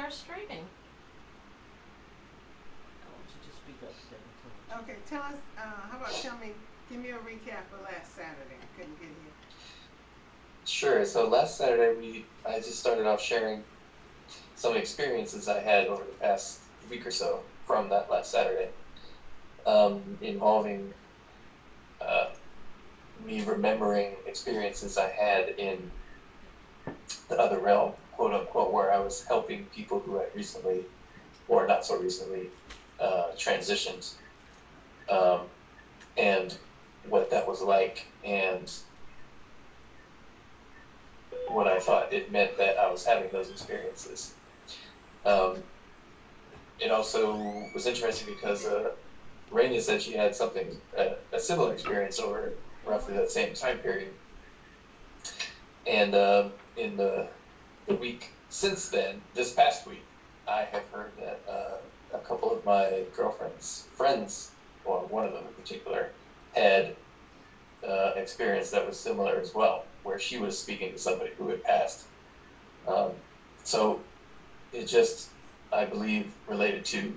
are streaming. I want you to speak up, Devin. Okay, tell us. How about tell me? Give me a recap of last Saturday. I couldn't get here. Sure. So last Saturday, I just started off sharing some experiences I had over the past week or so from that last Saturday, involving uh, me remembering experiences I had in the other realm, quote unquote, where I was helping people who had recently, or not so recently, transitioned, um, and what that was like, and what I thought it meant that I was having those experiences. Um, it also was interesting because Raina said she had a similar experience over roughly that same time period. And in the week since then, this past week, I have heard that a couple of my girlfriend's friends, or one of them in particular, had experience that was similar as well, where she was speaking to somebody who had passed. Um, so it just, I believe, related to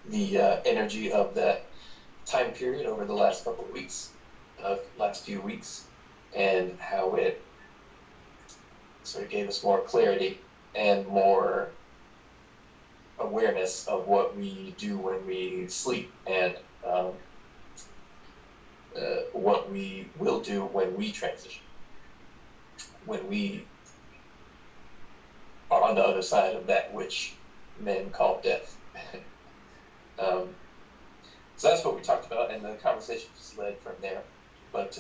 the energy of that time period over the last couple of weeks, last few weeks, and how it sort of gave us more clarity and more awareness of what we do when we sleep, and what we will do when we transition, when we are on the other side of that which men call death. um, so that's what we talked about, and the conversation just led from there. But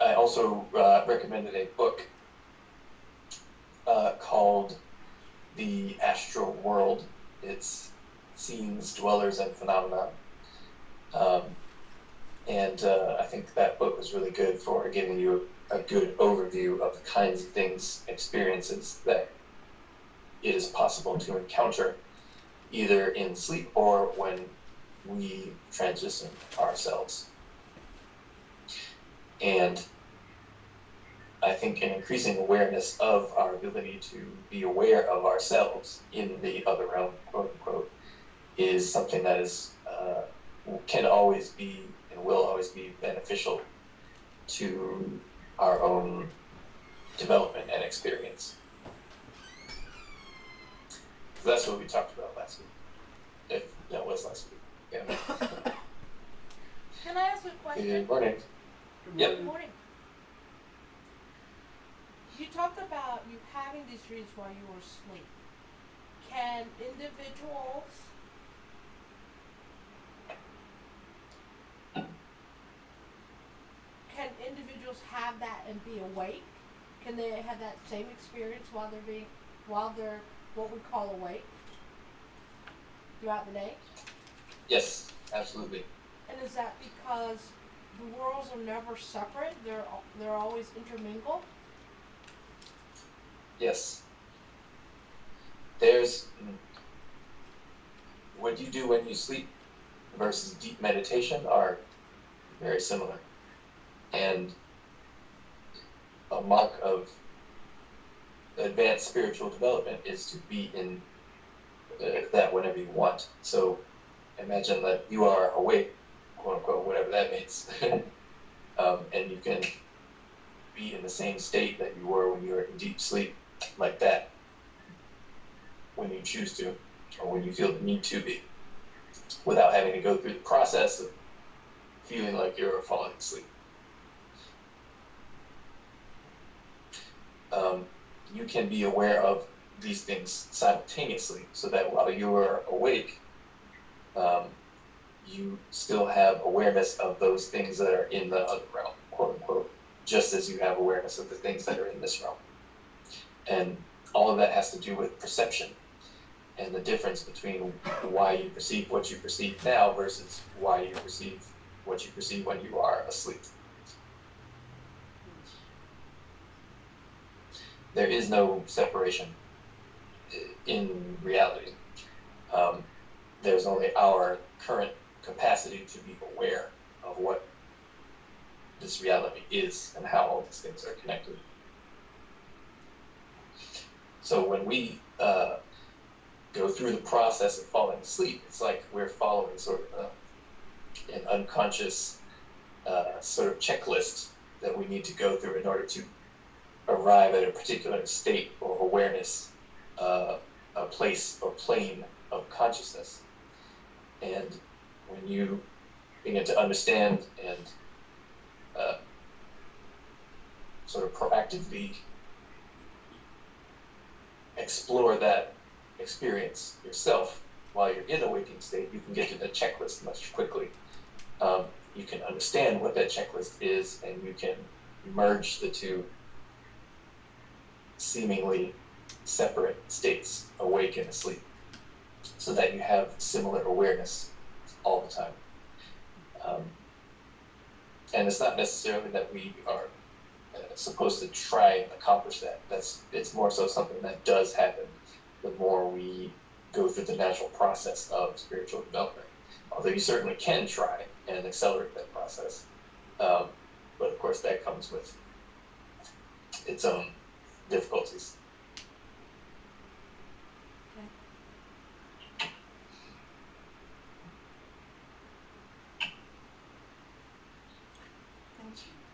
I also recommended a book called The Astral World. It's Scenes, Dwellers, and Phenomena. Um, and I think that book was really good for giving you a good overview of the kinds of things, experiences that it is possible to encounter either in sleep or when we transition ourselves. And I think an increasing awareness of our ability to be aware of ourselves in the other realm, quote unquote, is something that is can always be and will always be beneficial to our own development and experience. So that's what we talked about last week. If that was last week. Yeah. Can I ask a question? Good morning. Yep. Good morning. You talked about you having these dreams while you were asleep. Can individuals have that and be awake? Can they have that same experience while they're what we call awake throughout the day? Yes, absolutely. And is that because the worlds are never separate? They're always intermingled. Yes. There's what you do when you sleep versus deep meditation are very similar. And a mark of advanced spiritual development is to be in that whenever you want. So imagine that you are awake, quote unquote, whatever that means, and you can be in the same state that you were when you were in deep sleep, like that, when you choose to, or when you feel the need to be, without having to go through the process of feeling like you're falling asleep. You can be aware of these things simultaneously, so that while you are awake, you still have awareness of those things that are in the other realm, quote unquote, just as you have awareness of the things that are in this realm. And all of that has to do with perception and the difference between why you perceive what you perceive now versus why you perceive what you perceive when you are asleep. There is no separation in reality. There's only our current capacity to be aware of what this reality is and how all these things are connected. So when we go through the process of falling asleep, it's like we're following sort of an unconscious sort of checklist that we need to go through in order to arrive at a particular state or awareness, a place or plane of consciousness. And when you begin to understand and sort of proactively explore that experience yourself while you're in a waking state, you can get to the checklist much quickly. You can understand what that checklist is, and you can merge the two seemingly separate states, awake and asleep, so that you have similar awareness all the time. And it's not necessarily that we are supposed to try and accomplish that. It's more so something that does happen the more we go through the natural process of spiritual development. Although you certainly can try and accelerate that process. But of course that comes with its own difficulties.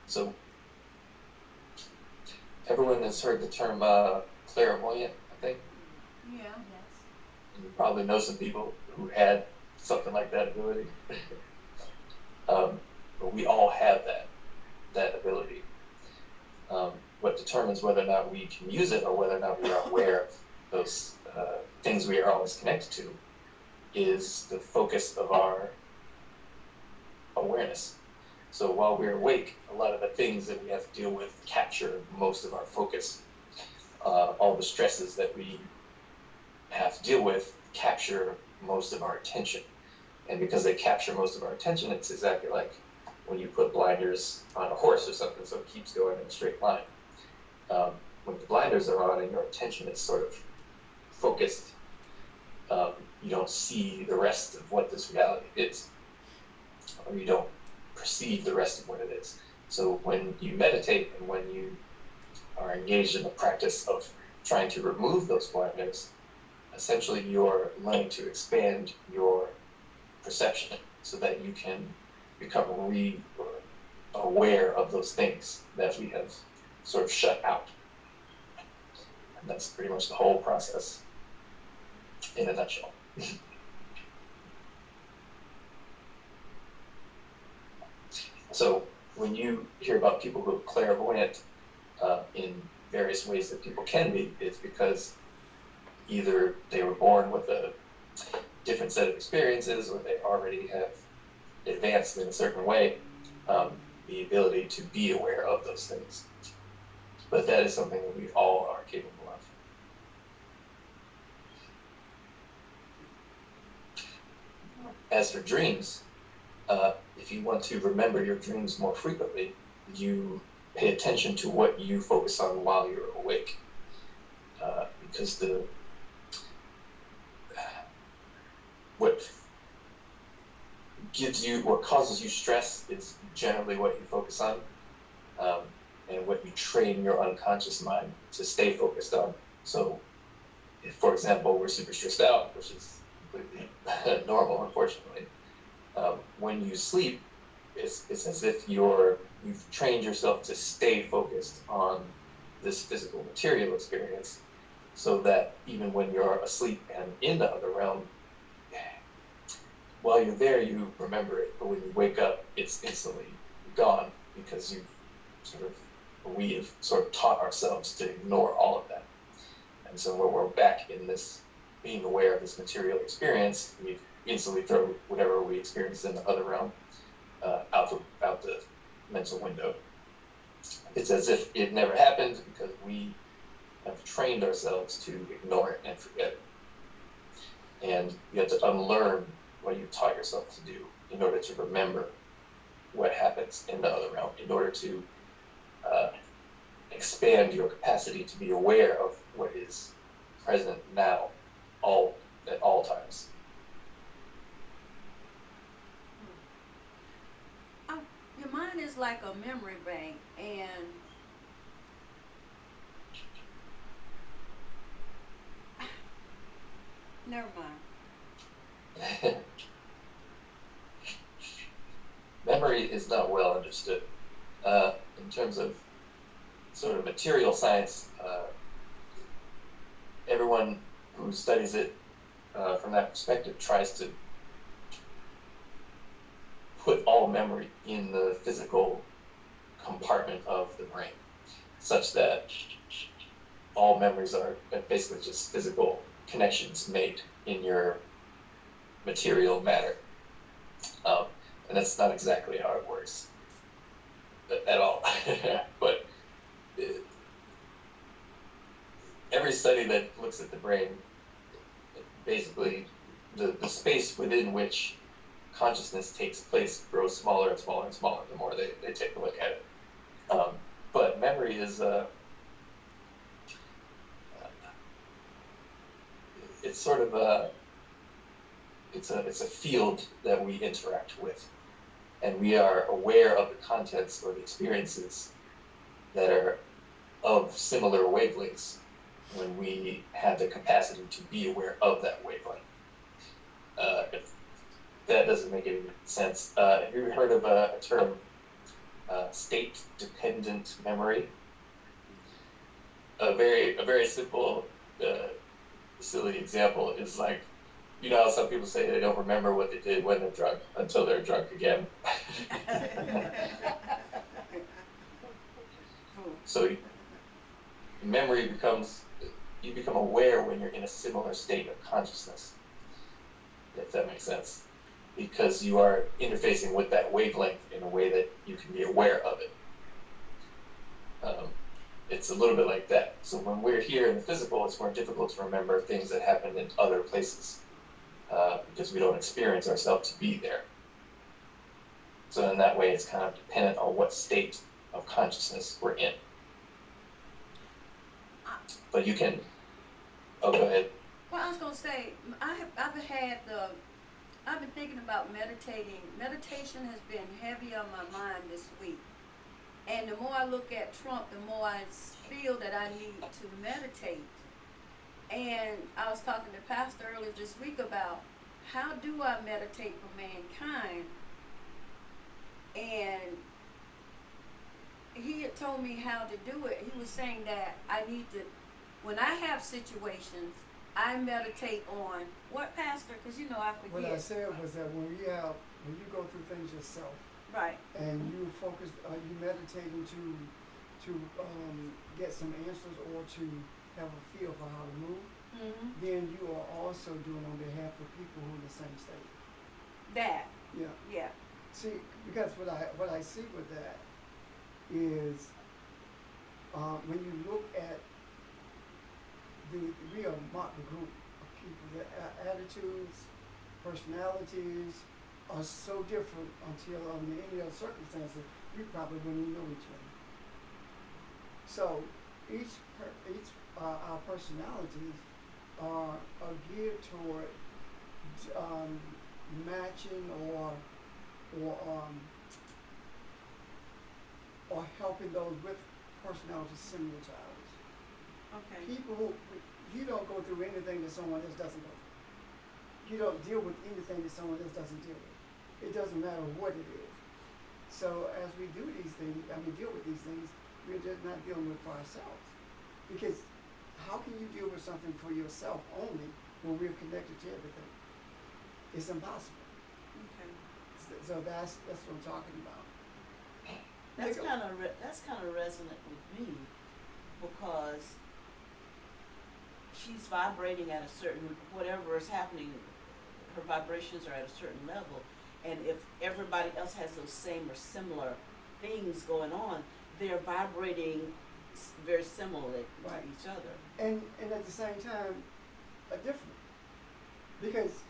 So, everyone has heard the term clairvoyant, I think. Yeah. Yes. You probably know some people who had something like that ability. But we all have that ability. What determines whether or not we can use it or whether or not we are aware of those things we are always connected to is the focus of our awareness. So while we're awake, a lot of the things that we have to deal with capture most of our focus. All the stresses that we have to deal with capture most of our attention. And because they capture most of our attention, it's exactly like when you put blinders on a horse or something so it keeps going in a straight line. When the blinders are on and your attention is sort of focused, you don't see the rest of what this reality is, or you don't perceive the rest of what it is. So when you meditate and when you are engaged in the practice of trying to remove those blinders, essentially you're learning to expand your perception so that you can become aware of those things that we have sort of shut out. And that's pretty much the whole process in a nutshell. So when you hear about people who are clairvoyant in various ways that people can be, it's because either they were born with a different set of experiences or they already have advanced in a certain way the ability to be aware of those things. But that is something that we all are capable of. As for dreams, if you want to remember your dreams more frequently, you pay attention to what you focus on while you're awake. Because what causes you stress is generally what you focus on, and what you train your unconscious mind to stay focused on. So, if, for example, we're super stressed out, which is completely normal, unfortunately, when you sleep, it's as if you've trained yourself to stay focused on this physical material experience, so that even when you're asleep and in the other realm, while you're there, you remember it, but when you wake up, it's instantly gone because we have sort of taught ourselves to ignore all of that. And so when we're back in this, being aware of this material experience, we instantly throw whatever we experienced in the other realm out the mental window. It's as if it never happened because we have trained ourselves to ignore it and forget it. And you have to unlearn what you taught yourself to do in order to remember what happens in the other realm, in order to expand your capacity to be aware of what is present now, at all times. Your mind is like a memory bank, and Never mind. Memory is not well understood. In terms of sort of material science, everyone who studies it from that perspective tries to put all memory in the physical compartment of the brain, such that all memories are basically just physical connections made in your material matter. And that's not exactly how it works at all. But every study that looks at the brain, basically the space within which consciousness takes place grows smaller and smaller and smaller the more they take a look at it. But memory is it's sort of it's a field that we interact with, and we are aware of the contents or the experiences that are of similar wavelengths when we have the capacity to be aware of that wavelength. If that doesn't make any sense, have you heard of a term, state-dependent memory? A very simple, silly example is like, you know how some people say they don't remember what they did when they're drunk until they're drunk again. So memory becomes, you become aware when you're in a similar state of consciousness, if that makes sense, because you are interfacing with that wavelength in a way that you can be aware of it. It's a little bit like that. So when we're here in the physical, it's more difficult to remember things that happen in other places, because we don't experience ourselves to be there. So in that way, it's kind of dependent on what state of consciousness we're in. But you can, oh, go ahead. Well, I was gonna say, I've been thinking about meditating. Meditation has been heavy on my mind this week. And the more I look at Trump, the more I feel that I need to meditate. And I was talking to Pastor earlier this week about how do I meditate for mankind? And he had told me how to do it. He was saying that I need to, when I have situations, I meditate on what, Pastor? Because you know I forget. What I said was that when you go through things yourself, right, and you focus, you meditating to get some answers or to have a feel for how to move, mm-hmm. then you are also doing on behalf of people who are in the same state. That, Yeah. yeah, See, because what I see with that is when you look at the real motley group of people, their attitudes, personalities are so different until under any other circumstances we probably wouldn't even know each other. So our personalities are geared toward matching or helping those with personalities similar to ours. okay, People who, you don't go through anything that someone else doesn't go through. You don't deal with anything that someone else doesn't deal with. It doesn't matter what it is. So as we do these things, deal with these things, we're just not dealing with for ourselves. Because how can you deal with something for yourself only when we're connected to everything? It's impossible. okay. So that's what I'm talking about. That's kind of resonant with me, because she's vibrating at a certain, whatever is happening, her vibrations are at a certain level. And if everybody else has those same or similar things going on, they're vibrating very similarly Right. to each other. And at the same time, different. Because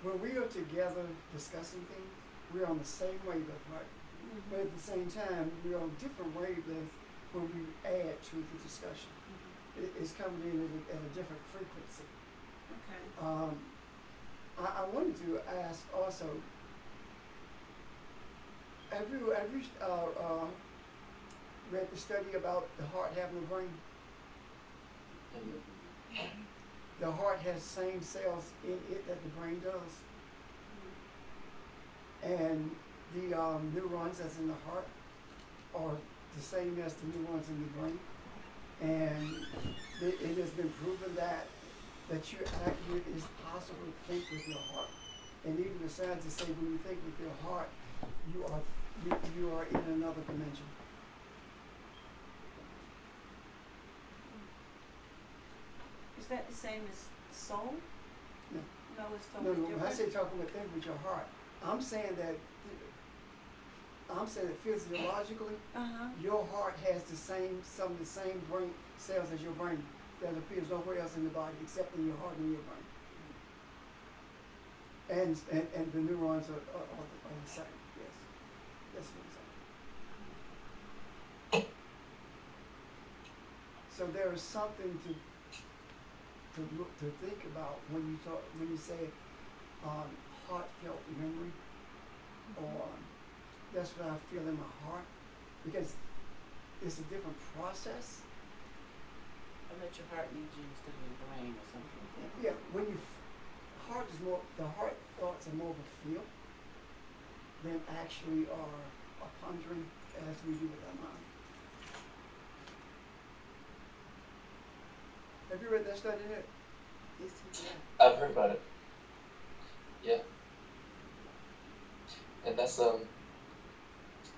when we are together discussing things, we're on the same wavelength, right? Mm-hmm. But at the same time, we're on different wavelengths when we add to the discussion. It's coming in at a different frequency. Okay. I wanted to ask also, have you read the study about the heart having a brain? the heart has same cells in it that the brain does. And the neurons that's in the heart are the same as the neurons in the brain. And it has been proven that it is possible to think with your heart. And even the scientists say when you think with your heart, you are in another dimension. Is that the same as soul? No. No, it's No, totally no, when I different. say talking with think with your heart, I'm saying that physiologically, your heart has some of the same brain cells as your brain that appears nowhere else in the body except in your heart and your brain. And the neurons are the same, yes. That's what I'm saying. So there is something to think about when you say heartfelt memory, or that's what I feel in my heart, because it's a different process. I bet your heart needs you instead of your brain or something like that. Yeah, when the heart thoughts are more of a feel than actually are a pondering as we do with our mind. Have you read that study yet? Yes, yeah. I've heard about it. Yeah. And that's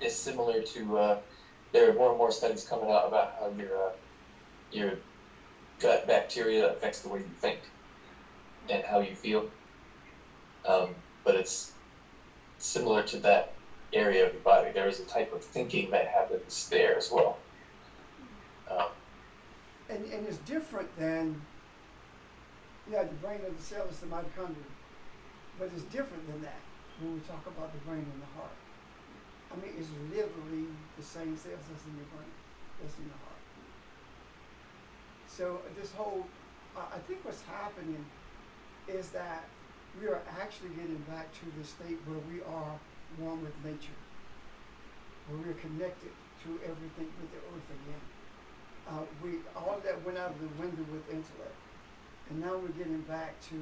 it's similar to there are more and more studies coming out about how your gut bacteria affects the way you think and how you feel. But it's similar to that area of your body. There is a type of thinking that happens there as well. And it's different than, the brain of the cell is the mitochondria, but it's different than that when we talk about the brain and the heart. I mean, it's literally the same cells that's in your brain, that's in the heart. So this whole, I think what's happening is that we are actually getting back to the state where we are one with nature, where we're connected to everything with the earth again. All that went out of the window with intellect, and now we're getting back to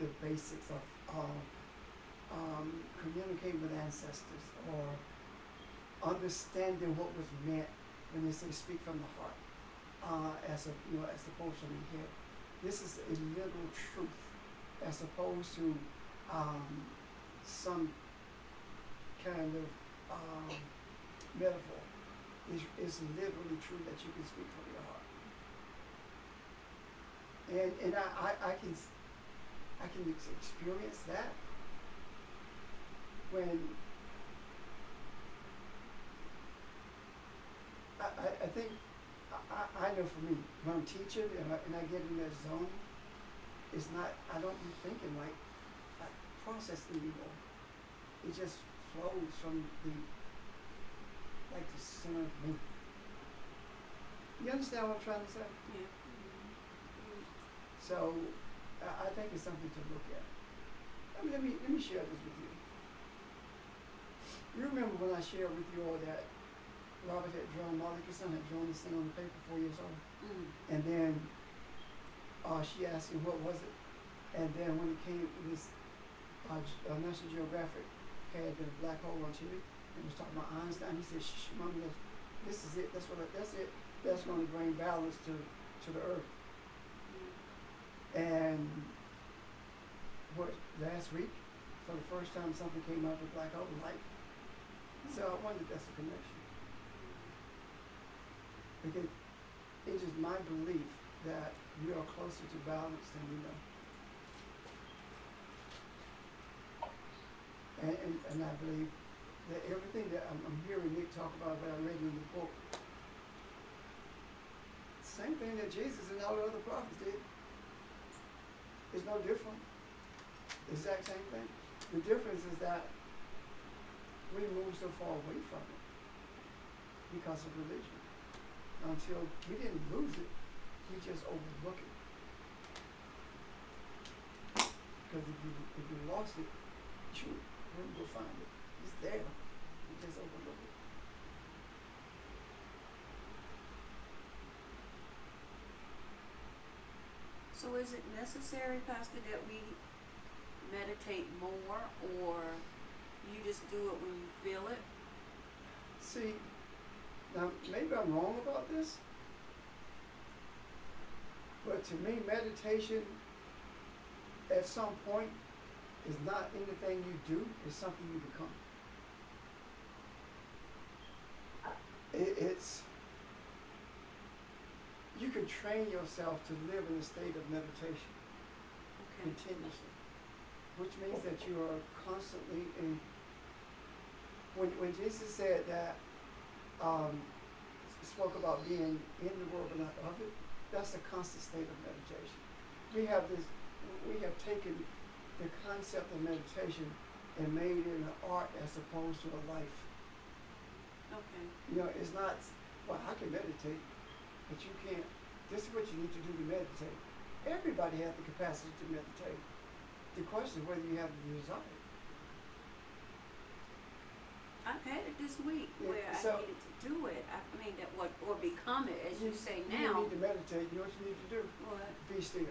the basics of communicating with ancestors, or understanding what was meant when they say speak from the heart, as opposed to the head. This is a literal truth, as opposed to some kind of metaphor. It's literally true that you can speak from your heart. And I can experience that when I think I know for me, when I'm teaching and I get in that zone, it's not, I don't be thinking like processing anymore. It just flows from the center of me. You understand what I'm trying to say? Yeah. So I think it's something to look at. I mean, let me share this with you. You remember when I shared with you all that Robert had drawn, Monica's son had drawn this thing on the paper 4 years old. And then she asked him what was it. And then when it came, this National Geographic had the black hole on TV and was talking about Einstein. He said, "Shh, Mommy, this is it. That's it. That's going to bring balance to the earth." And last week, for the first time, something came out with black hole light. So I wonder if that's a connection. Because it is my belief that we are closer to balance than we know. And I believe that everything that I'm hearing Nick talk about that I read in the book, same thing that Jesus and all the other prophets did. It's no different. Exact same thing. The difference is that we move so far away from it because of religion. Until we didn't lose it, we just overlook it. Because if you lost it, where do you go find it? It's there. You just overlook it. So is it necessary, Pastor, that we meditate more, or you just do it when you feel it? See, now maybe I'm wrong about this, but to me, meditation at some point is not anything you do, it's something you become. It's, you can train yourself to live in a state of meditation Okay. continuously, which means that you are constantly in. When Jesus said that, spoke about being in the world but not of it, that's a constant state of meditation. We have taken the concept of meditation and made it an art as opposed to a life. Okay. You know, it's not, well, I can meditate, but you can't. This is what you need to do to meditate. Everybody has the capacity to meditate. The question is whether you have the desire. I've had it this week Yeah, where so- I needed to do it. I mean, that what, or become it, as you say You now. don't need to meditate. You know what you need to do? What? Be still.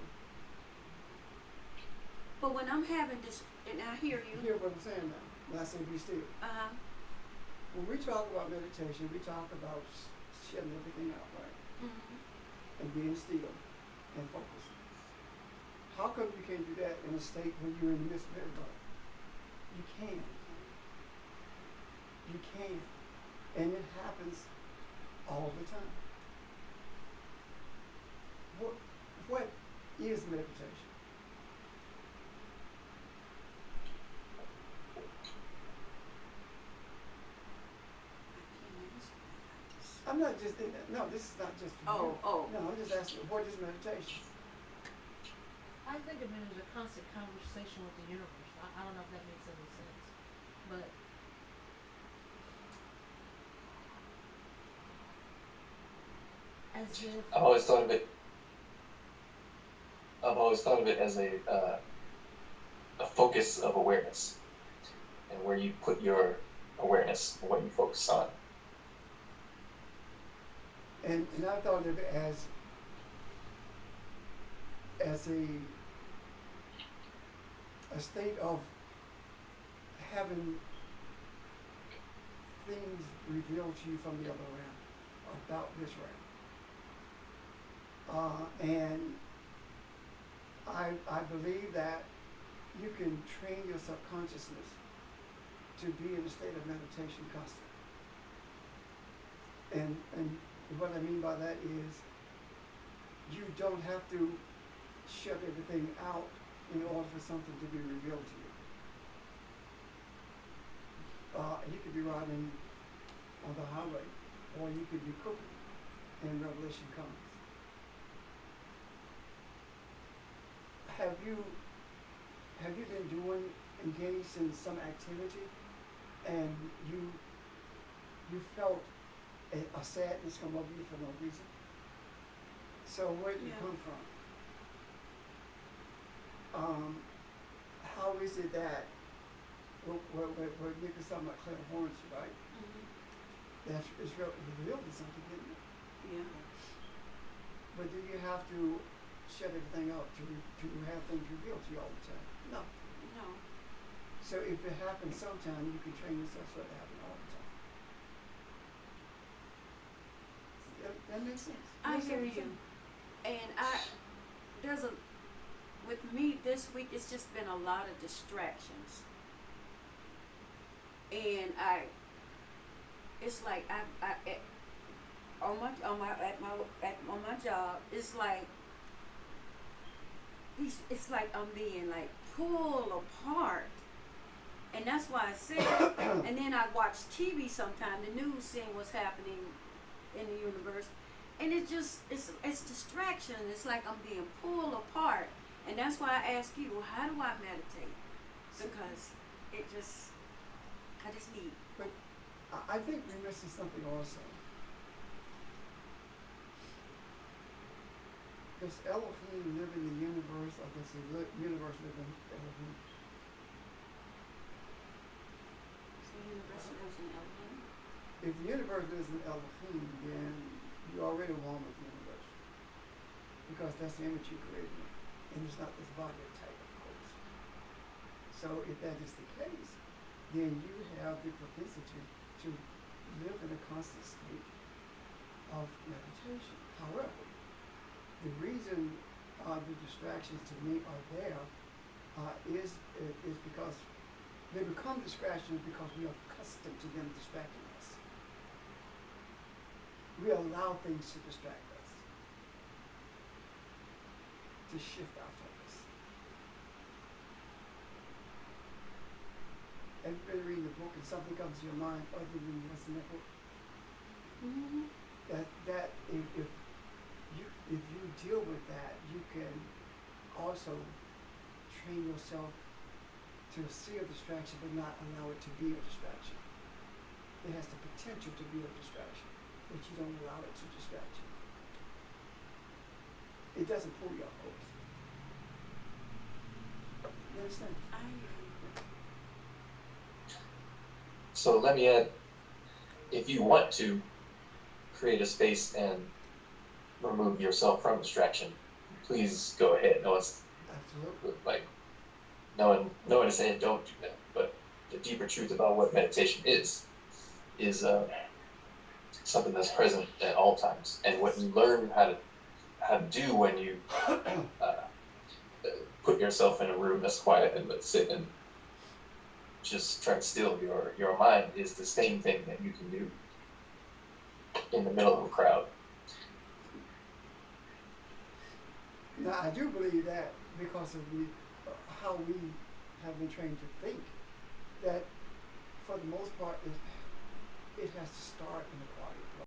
But when I'm having this, and I hear You you. hear what I'm saying now? When I say be still. When we talk about meditation, we talk about shutting everything out, right? Mm-hmm. And being still and focused. How come you can't do that in a state when you're in the midst of everybody? You can. You can. And it happens all the time. What is meditation? I'm not just, no, this is not just for you. Oh. No, I'm just asking, what is meditation? I think of it as a constant conversation with the universe. I don't know if that makes any sense, but as if I've always thought of it as a focus of awareness, and where you put your awareness, and what you focus on. And I thought of it as a state of having things revealed to you from the other realm, about this realm. And I believe that you can train your subconsciousness to be in a state of meditation constantly. And what I mean by that is you don't have to shut everything out in order for something to be revealed to you. You could be riding on the highway, or you could be cooking, and revelation comes. Have you been engaged in some activity, and you felt a sadness come over you for no reason? So where did it Yeah. come from? How is it that we're Nick is talking about clairvoyance, right? Mm-hmm. That's it's revealed to something, isn't it? Yeah. But do you have to shut everything out to have things revealed to you all the time? No. No. So if it happens sometime, you can train yourself for it to happen all the time. That makes sense. I Makes hear sense. you. And with me this week, it's just been a lot of distractions. And it's like on my job, it's like I'm being like pulled apart. And that's why I said, and then I watch TV sometime, the news, seeing what's happening in the universe. And it's distraction. It's like I'm being pulled apart. And that's why I ask you, well, how do I meditate? Because I just need. But I think we're missing something also. Does Elohim live in the universe, or does the universe live in Elohim? So the universe lives in Elohim. If the universe lives in Elohim, then you're already one with the universe. Because that's the image you created. and it's not this body type, of course. So if that is the case, then you have the propensity to live in a constant state of meditation. However, the reason the distractions to me are there is because they become distractions because we are accustomed to them distracting us. We allow things to distract us, to shift our focus. Have you been reading a book and something comes to your mind other than what's in that book? Mm-hmm. That if you deal with that, you can also train yourself to see a distraction but not allow it to be a distraction. It has the potential to be a distraction, but you don't allow it to distract you. It doesn't pull you off course. You understand? So let me add, if you want to create a space and remove yourself from distraction, please go ahead. No one's Absolutely. like, no one is saying don't do that. But the deeper truth about what meditation is something that's present at all times. And what you learn how to do when you put yourself in a room that's quiet and let's sit and just try to still your mind is the same thing that you can do in the middle of a crowd. Now, I do believe that because of how we have been trained to think, that for the most part, it has to start in a quiet place.